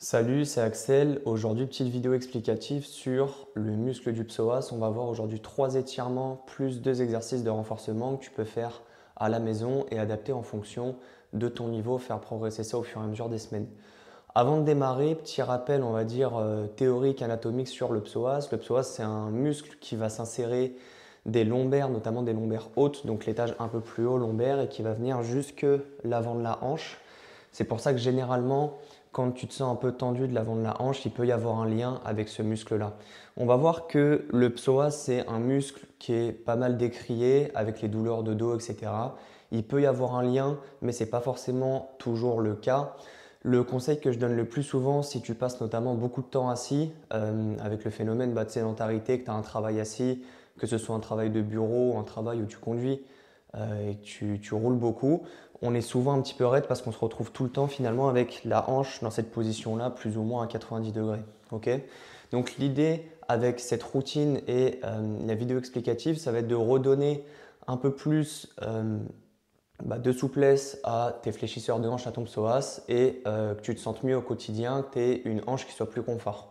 Salut, c'est Axel. Aujourd'hui, petite vidéo explicative sur le muscle du psoas. On va voir aujourd'hui 3 étirements plus 2 exercices de renforcement que tu peux faire à la maison et adapter en fonction de ton niveau, faire progresser ça au fur et à mesure des semaines. Avant de démarrer, petit rappel, on va dire théorique, anatomique sur le psoas. Le psoas, c'est un muscle qui va s'insérer des lombaires, notamment des lombaires hautes, donc l'étage un peu plus haut lombaire, et qui va venir jusque l'avant de la hanche. C'est pour ça que généralement, quand tu te sens un peu tendu de l'avant de la hanche, il peut y avoir un lien avec ce muscle-là. On va voir que le psoas, c'est un muscle qui est pas mal décrié avec les douleurs de dos, etc. Il peut y avoir un lien, mais ce n'est pas forcément toujours le cas. Le conseil que je donne le plus souvent, si tu passes notamment beaucoup de temps assis, avec le phénomène de sédentarité, que tu as un travail assis, que ce soit un travail de bureau, un travail où tu conduis et que tu roules beaucoup, on est souvent un petit peu raide parce qu'on se retrouve tout le temps finalement avec la hanche dans cette position-là, plus ou moins à 90 degrés. Okay, donc l'idée avec cette routine et la vidéo explicative, ça va être de redonner un peu plus de souplesse à tes fléchisseurs de hanche, à ton psoas et que tu te sentes mieux au quotidien, que tu aies une hanche qui soit plus confort.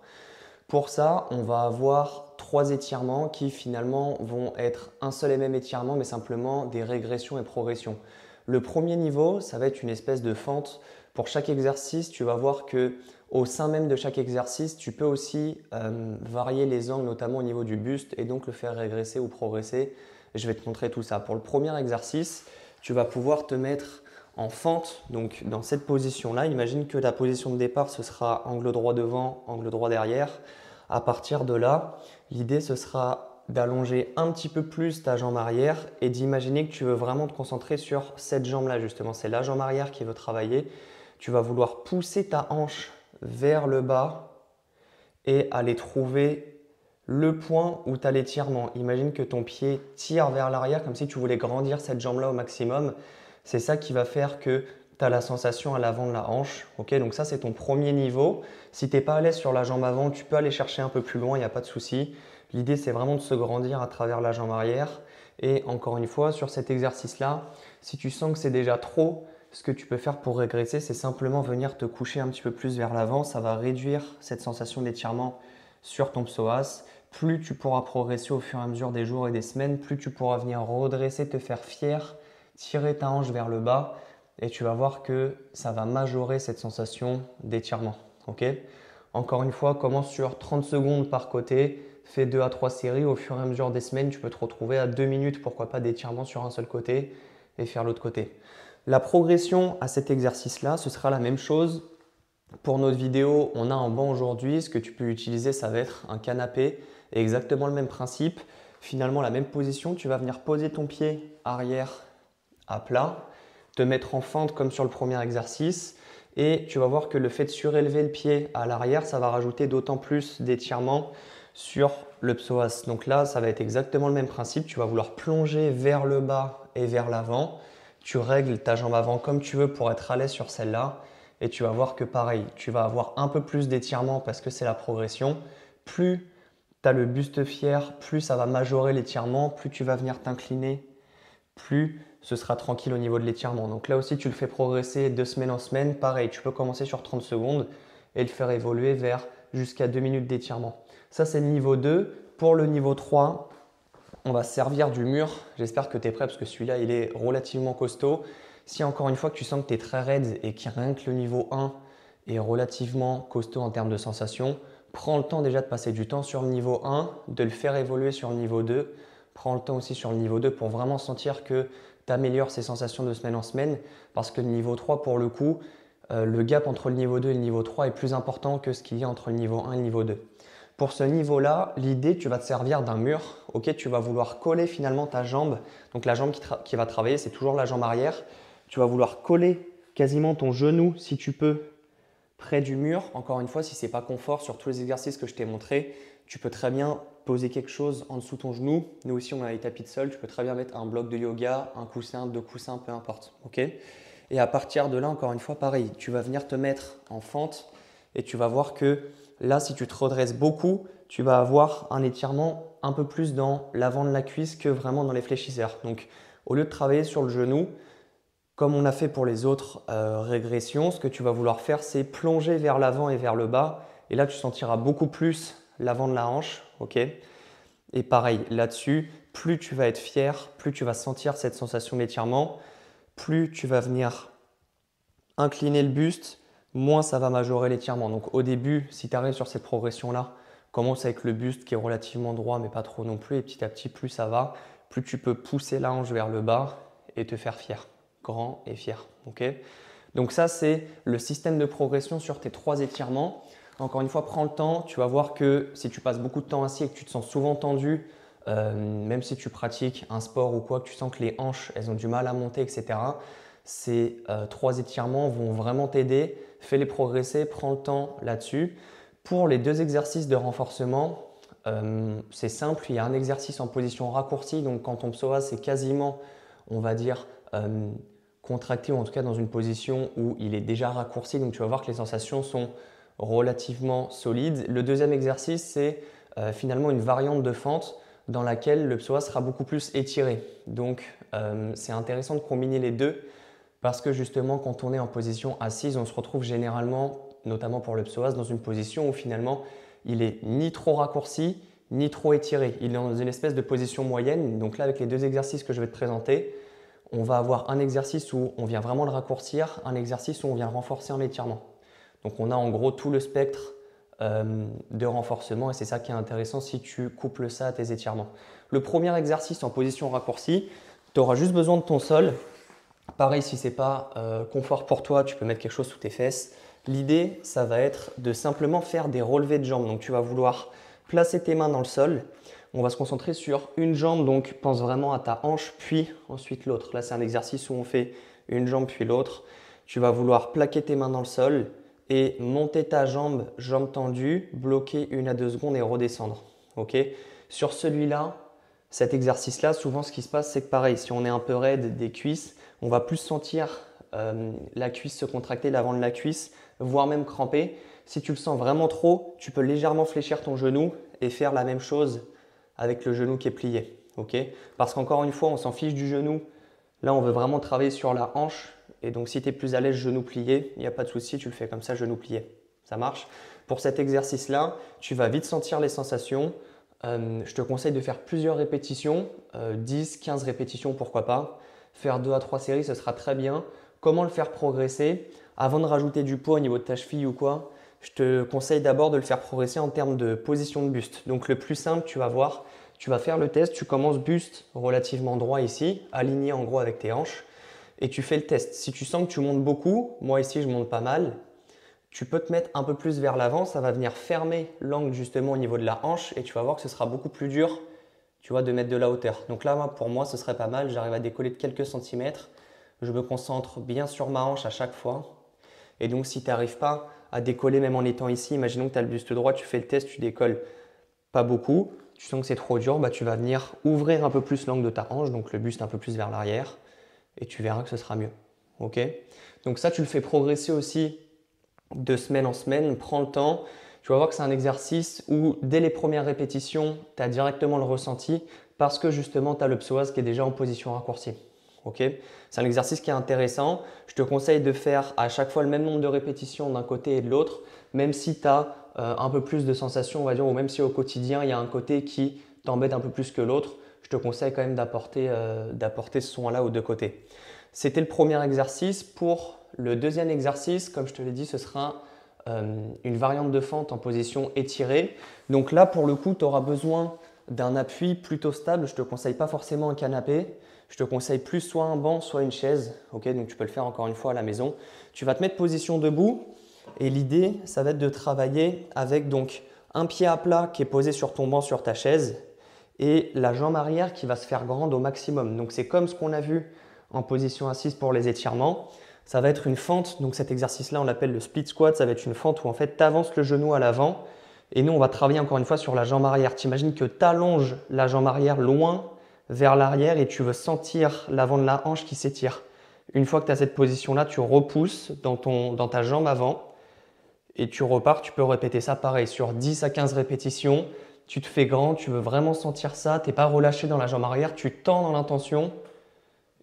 Pour ça, on va avoir 3 étirements qui finalement vont être un seul et même étirement, mais simplement des régressions et progressions. Le premier niveau, ça va être une espèce de fente. Pour chaque exercice, tu vas voir que au sein même de chaque exercice, tu peux aussi varier les angles, notamment au niveau du buste, et donc le faire régresser ou progresser. Je vais te montrer tout ça. Pour le premier exercice, tu vas pouvoir te mettre en fente, donc dans cette position-là. Imagine que la position de départ, ce sera angle droit devant, angle droit derrière. À partir de là, l'idée, ce sera d'allonger un petit peu plus ta jambe arrière et d'imaginer que tu veux vraiment te concentrer sur cette jambe-là, justement. C'est la jambe arrière qui veut travailler. Tu vas vouloir pousser ta hanche vers le bas et aller trouver le point où tu as l'étirement. Imagine que ton pied tire vers l'arrière comme si tu voulais grandir cette jambe-là au maximum. C'est ça qui va faire que tu as la sensation à l'avant de la hanche. Okay, donc ça, c'est ton premier niveau. Si tu n'es pas à l'aise sur la jambe avant, tu peux aller chercher un peu plus loin, il n'y a pas de souci. L'idée, c'est vraiment de se grandir à travers la jambe arrière. Et encore une fois, sur cet exercice-là, si tu sens que c'est déjà trop, ce que tu peux faire pour régresser, c'est simplement venir te coucher un petit peu plus vers l'avant. Ça va réduire cette sensation d'étirement sur ton psoas. Plus tu pourras progresser au fur et à mesure des jours et des semaines, plus tu pourras venir redresser, te faire fier, tirer ta hanche vers le bas et tu vas voir que ça va majorer cette sensation d'étirement. Okay, encore une fois, commence sur 30 secondes par côté, fais 2 à 3 séries. Au fur et à mesure des semaines, tu peux te retrouver à 2 minutes, pourquoi pas, d'étirement sur un seul côté et faire l'autre côté. La progression à cet exercice-là, ce sera la même chose. Pour notre vidéo, on a un banc aujourd'hui. Ce que tu peux utiliser, ça va être un canapé. Et exactement le même principe. Finalement, la même position. Tu vas venir poser ton pied arrière à plat, te mettre en fente comme sur le premier exercice. Et tu vas voir que le fait de surélever le pied à l'arrière, ça va rajouter d'autant plus d'étirement sur le psoas. Donc là, ça va être exactement le même principe. Tu vas vouloir plonger vers le bas et vers l'avant. Tu règles ta jambe avant comme tu veux pour être à l'aise sur celle-là. Et tu vas voir que pareil, tu vas avoir un peu plus d'étirement parce que c'est la progression. Plus tu as le buste fier, plus ça va majorer l'étirement, plus tu vas venir t'incliner, plus ce sera tranquille au niveau de l'étirement. Donc là aussi, tu le fais progresser de semaine en semaine. Pareil, tu peux commencer sur 30 secondes et le faire évoluer vers jusqu'à 2 minutes d'étirement. Ça, c'est le niveau 2. Pour le niveau 3, on va se servir du mur. J'espère que tu es prêt parce que celui-là, il est relativement costaud. Si encore une fois que tu sens que tu es très raide et que rien que le niveau 1 est relativement costaud en termes de sensation, prends le temps déjà de passer du temps sur le niveau 1, de le faire évoluer sur le niveau 2. Prends le temps aussi sur le niveau 2 pour vraiment sentir que tu améliores ces sensations de semaine en semaine parce que le niveau 3, pour le coup, le gap entre le niveau 2 et le niveau 3 est plus important que ce qu'il y a entre le niveau 1 et le niveau 2. Pour ce niveau-là, l'idée, tu vas te servir d'un mur. Okay, tu vas vouloir coller finalement ta jambe. Donc la jambe qui va travailler, c'est toujours la jambe arrière. Tu vas vouloir coller quasiment ton genou, si tu peux, près du mur. Encore une fois, si ce n'est pas confort sur tous les exercices que je t'ai montrés, tu peux très bien poser quelque chose en dessous de ton genou. Nous aussi, on a les tapis de sol. Tu peux très bien mettre un bloc de yoga, un coussin, 2 coussins, peu importe. Okay, et à partir de là, encore une fois, pareil, tu vas venir te mettre en fente et tu vas voir que là, si tu te redresses beaucoup, tu vas avoir un étirement un peu plus dans l'avant de la cuisse que vraiment dans les fléchisseurs. Donc, au lieu de travailler sur le genou, Comme on a fait pour les autres régressions, ce que tu vas vouloir faire, c'est plonger vers l'avant et vers le bas. Et là, tu sentiras beaucoup plus l'avant de la hanche. Ok. Et pareil, là-dessus, plus tu vas être fier, plus tu vas sentir cette sensation d'étirement, plus tu vas venir incliner le buste, moins ça va majorer l'étirement. Donc au début, si tu arrives sur cette progression-là, commence avec le buste qui est relativement droit, mais pas trop non plus. Et petit à petit, plus ça va, plus tu peux pousser la hanche vers le bas et te faire fier. Grand et fier. Okay. Donc ça, c'est le système de progression sur tes 3 étirements. Encore une fois, prends le temps. Tu vas voir que si tu passes beaucoup de temps assis et que tu te sens souvent tendu, même si tu pratiques un sport ou quoi, que tu sens que les hanches, elles ont du mal à monter, etc. Ces 3 étirements vont vraiment t'aider. Fais-les progresser, prends le temps là-dessus. Pour les 2 exercices de renforcement, c'est simple. Il y a un exercice en position raccourcie. Donc quand ton psoas, c'est quasiment, on va dire, contracté ou en tout cas dans une position où il est déjà raccourci. Donc tu vas voir que les sensations sont relativement solides. Le deuxième exercice, c'est finalement une variante de fente dans laquelle le psoas sera beaucoup plus étiré. Donc c'est intéressant de combiner les deux parce que justement quand on est en position assise, on se retrouve généralement, notamment pour le psoas, dans une position où finalement il est ni trop raccourci ni trop étiré. Il est dans une espèce de position moyenne. Donc là, avec les 2 exercices que je vais te présenter, on va avoir un exercice où on vient vraiment le raccourcir, un exercice où on vient le renforcer en étirement. Donc on a en gros tout le spectre de renforcement et c'est ça qui est intéressant si tu couples ça à tes étirements. Le premier exercice en position raccourcie, tu auras juste besoin de ton sol. Pareil, si ce n'est pas confort pour toi, tu peux mettre quelque chose sous tes fesses. L'idée, ça va être de simplement faire des relevés de jambes. Donc tu vas vouloir placer tes mains dans le sol. On va se concentrer sur une jambe, donc pense vraiment à ta hanche, puis ensuite l'autre. Là, c'est un exercice où on fait une jambe puis l'autre. Tu vas vouloir plaquer tes mains dans le sol et monter ta jambe, jambe tendue, bloquer 1 à 2 secondes et redescendre. Okay. Sur celui-là, cet exercice-là, souvent ce qui se passe, c'est que pareil, si on est un peu raide des cuisses, on va plus sentir la cuisse se contracter, l'avant de la cuisse, voire même cramper. Si tu le sens vraiment trop, tu peux légèrement fléchir ton genou et faire la même chose avec le genou qui est plié. Okay. Parce qu'encore une fois, on s'en fiche du genou. Là, on veut vraiment travailler sur la hanche. Et donc, si tu es plus à l'aise genou plié, il n'y a pas de souci, tu le fais comme ça, genou plié. Ça marche. Pour cet exercice-là, tu vas vite sentir les sensations. Je te conseille de faire plusieurs répétitions, 10, 15 répétitions, pourquoi pas. Faire 2 à 3 séries, ce sera très bien. Comment le faire progresser? Avant de rajouter du poids au niveau de ta cheville ou quoi, je te conseille d'abord de le faire progresser en termes de position de buste. Donc le plus simple, tu vas voir, tu vas faire le test, tu commences buste relativement droit ici, aligné en gros avec tes hanches, et tu fais le test. Si tu sens que tu montes beaucoup, moi ici je monte pas mal, tu peux te mettre un peu plus vers l'avant, ça va venir fermer l'angle justement au niveau de la hanche et tu vas voir que ce sera beaucoup plus dur, tu vois, de mettre de la hauteur. Donc là, pour moi, ce serait pas mal, j'arrive à décoller de quelques centimètres, je me concentre bien sur ma hanche à chaque fois. Et donc si tu n'arrives pas à décoller même en étant ici, imaginons que tu as le buste droit, tu fais le test, tu décolles pas beaucoup, tu sens que c'est trop dur, bah, tu vas venir ouvrir un peu plus l'angle de ta hanche, donc le buste un peu plus vers l'arrière, et tu verras que ce sera mieux. Okay. Donc ça, tu le fais progresser aussi de semaine en semaine, prends le temps. Tu vas voir que c'est un exercice où dès les premières répétitions, tu as directement le ressenti parce que justement, tu as le psoas qui est déjà en position raccourcie. Okay. C'est un exercice qui est intéressant. Je te conseille de faire à chaque fois le même nombre de répétitions d'un côté et de l'autre, même si tu as un peu plus de sensations, on va dire, ou même si au quotidien, il y a un côté qui t'embête un peu plus que l'autre, je te conseille quand même d'apporter ce soin-là aux deux côtés. C'était le premier exercice. Pour le deuxième exercice, comme je te l'ai dit, ce sera une variante de fente en position étirée. Donc là, pour le coup, tu auras besoin d'un appui plutôt stable. Je ne te conseille pas forcément un canapé. Je te conseille plus soit un banc, soit une chaise. Okay, donc tu peux le faire encore une fois à la maison. Tu vas te mettre position debout et l'idée, ça va être de travailler avec donc un pied à plat qui est posé sur ton banc, sur ta chaise et la jambe arrière qui va se faire grande au maximum. Donc c'est comme ce qu'on a vu en position assise pour les étirements. Ça va être une fente, donc cet exercice-là, on l'appelle le split squat. Ça va être une fente où en fait, tu avances le genou à l'avant et nous, on va travailler encore une fois sur la jambe arrière. Tu imagines que tu allonges la jambe arrière loin vers l'arrière et tu veux sentir l'avant de la hanche qui s'étire. Une fois que tu as cette position-là, tu repousses dans ta jambe avant et tu repars. Tu peux répéter ça pareil sur 10 à 15 répétitions. Tu te fais grand, tu veux vraiment sentir ça. Tu n'es pas relâché dans la jambe arrière, tu tends dans l'intention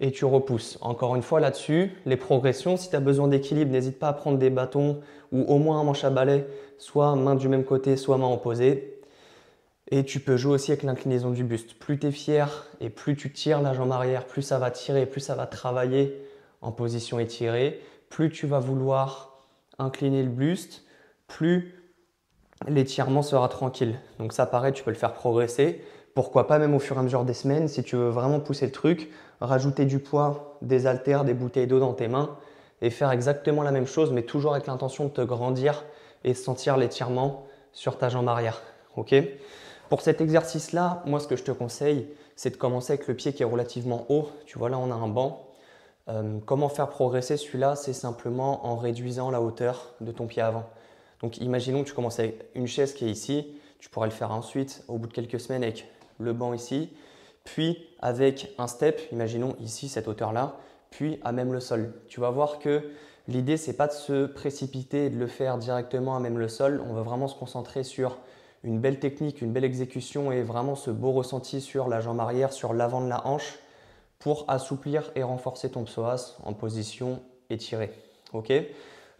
et tu repousses. Encore une fois là-dessus, les progressions, si tu as besoin d'équilibre, n'hésite pas à prendre des bâtons ou au moins un manche à balai, soit main du même côté, soit main opposée. Et tu peux jouer aussi avec l'inclinaison du buste. Plus tu es fier et plus tu tires la jambe arrière, plus ça va tirer, plus ça va travailler en position étirée, plus tu vas vouloir incliner le buste, plus l'étirement sera tranquille. Donc ça pareil, tu peux le faire progresser. Pourquoi pas même au fur et à mesure des semaines, si tu veux vraiment pousser le truc, rajouter du poids, des haltères, des bouteilles d'eau dans tes mains et faire exactement la même chose, mais toujours avec l'intention de te grandir et sentir l'étirement sur ta jambe arrière. Ok ? Pour cet exercice-là, moi ce que je te conseille, c'est de commencer avec le pied qui est relativement haut. Tu vois là, on a un banc. Comment faire progresser celui-là? C'est simplement en réduisant la hauteur de ton pied avant. Donc imaginons que tu commences avec une chaise qui est ici, tu pourrais le faire ensuite au bout de quelques semaines avec le banc ici, puis avec un step, imaginons ici cette hauteur-là, puis à même le sol. Tu vas voir que l'idée c'est pas de se précipiter et de le faire directement à même le sol, on va vraiment se concentrer sur une belle technique, une belle exécution et vraiment ce beau ressenti sur la jambe arrière, sur l'avant de la hanche pour assouplir et renforcer ton psoas en position étirée. Ok?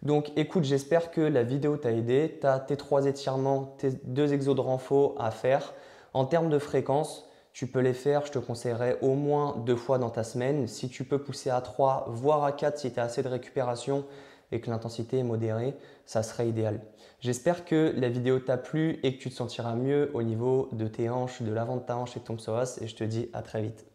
Donc écoute, j'espère que la vidéo t'a aidé. Tu as tes 3 étirements, tes 2 exos de renfort à faire. En termes de fréquence, tu peux les faire, je te conseillerais au moins 2 fois dans ta semaine. Si tu peux pousser à 3, voire à 4 si tu as assez de récupération et que l'intensité est modérée, ça serait idéal. J'espère que la vidéo t'a plu et que tu te sentiras mieux au niveau de tes hanches, de l'avant de ta hanche et de ton psoas et je te dis à très vite.